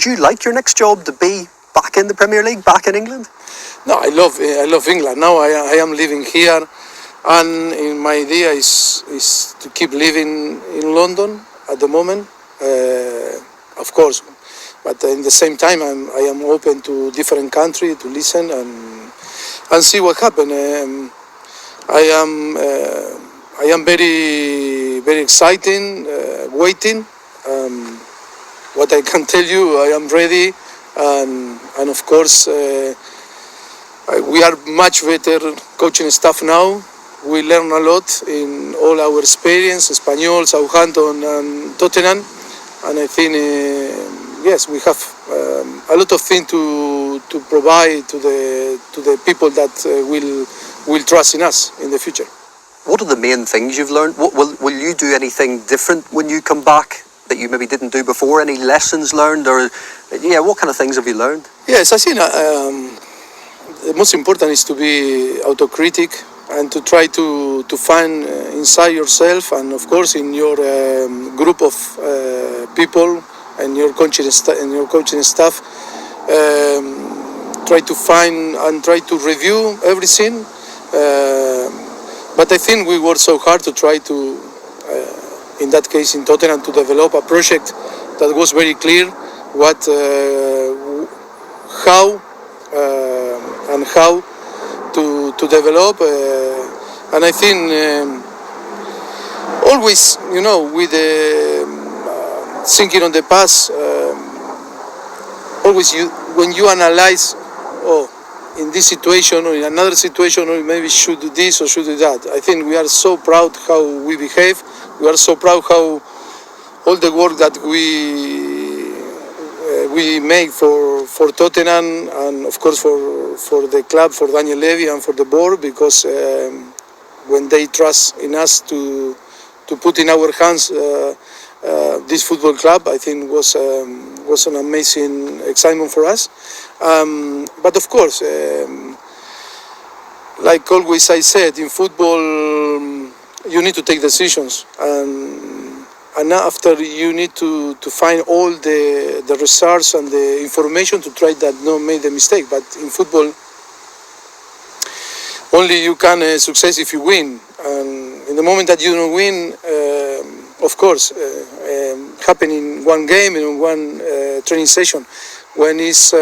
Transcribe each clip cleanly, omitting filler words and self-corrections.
Would you like your next job to be back in the Premier League, back in England? No, I love England. Now I am living here, and my idea is to keep living in London at the moment, of course. But in the same time, I am open to different countries to listen and see what happens. I am very very exciting, waiting. What I can tell you, I am ready, and of course. We are much better coaching staff now. We learn a lot in all our experience, Espanyol, Southampton and Tottenham. And I think, yes, we have a lot of things to provide to the people that will trust in us in the future. What are the main things you've learned? Will you do anything different when you come back that you maybe didn't do before? Any lessons learned? Or, what kind of things have you learned? Yes, I think the most important is to be autocritic and to try to find inside yourself and of course in your group of people and your coaching staff. Try to find and try to review everything. But I think we worked so hard to try to, in that case in Tottenham, to develop a project that was very clear what, how. And how to develop, and I think always, with thinking on the past, always when you analyze, in this situation or in another situation, or maybe should do this or should do that. I think we are so proud how we behave. We are so proud how all the work that we make for Tottenham and of course for the club, for Daniel Levy and for the board, because when they trust in us to put in our hands this football club, I think was an amazing excitement for us. But of course, like always I said, in football you need to take decisions, and after you need to find all the research and the information to try that not make the mistake. But in football, only you can success if you win. And in the moment that you don't win, of course, happen in one game, in one training session. When it's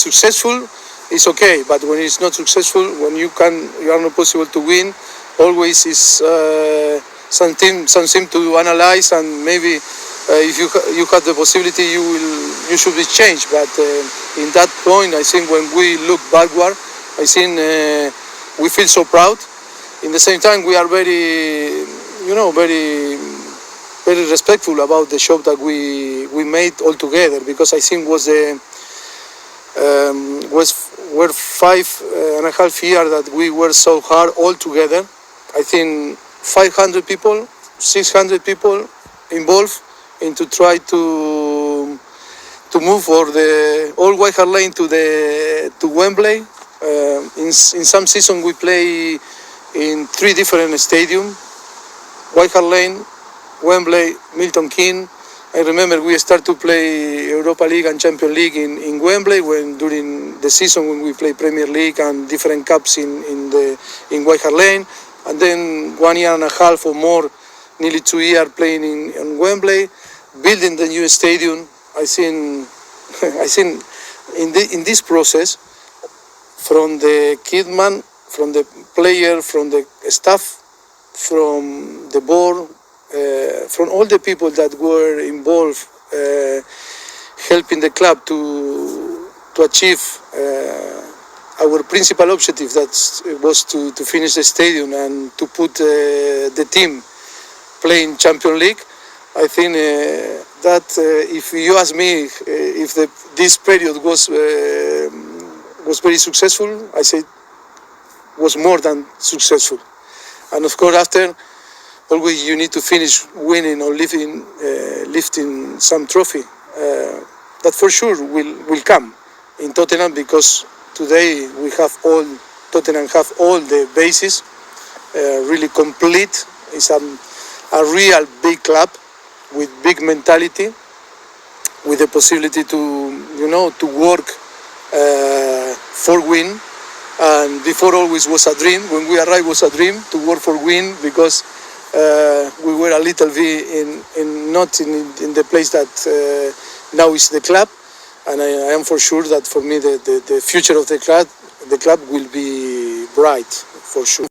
successful, it's okay. But when it's not successful, when you are not possible to win, always is. Something to analyze, and maybe if you have the possibility, you should be changed. But in that point, I think when we look backward, I think we feel so proud. In the same time, we are very, very, very respectful about the job that we made all together, because I think were 5.5 years that we were so hard all together. I think 500 people, 600 people involved into try to move for the all White Hart Lane to Wembley. In some season we play in 3 different stadiums: White Hart Lane, Wembley, Milton Keynes. I remember we started to play Europa League and Champions League in Wembley during the season when we play Premier League and different cups in White Hart Lane. And then 1 year and a half or more, nearly 2 years playing in Wembley, building the new stadium. I think in this process, from the kidman, from the player, from the staff, from the board, from all the people that were involved, helping the club to achieve our principal objective, that was to finish the stadium and to put the team playing Champions League. I think that if you ask me if this period was very successful, I say was more than successful. And of course, after, always you need to finish winning or lifting some trophy. That for sure will come in Tottenham, because today Tottenham have all the bases really complete. It's a real big club with big mentality, with the possibility to work for Win. And before always was a dream. When we arrived was a dream to work for Win, because we were a little bit not in the place that now is the club. And I am for sure that for me the future of the club will be bright, for sure.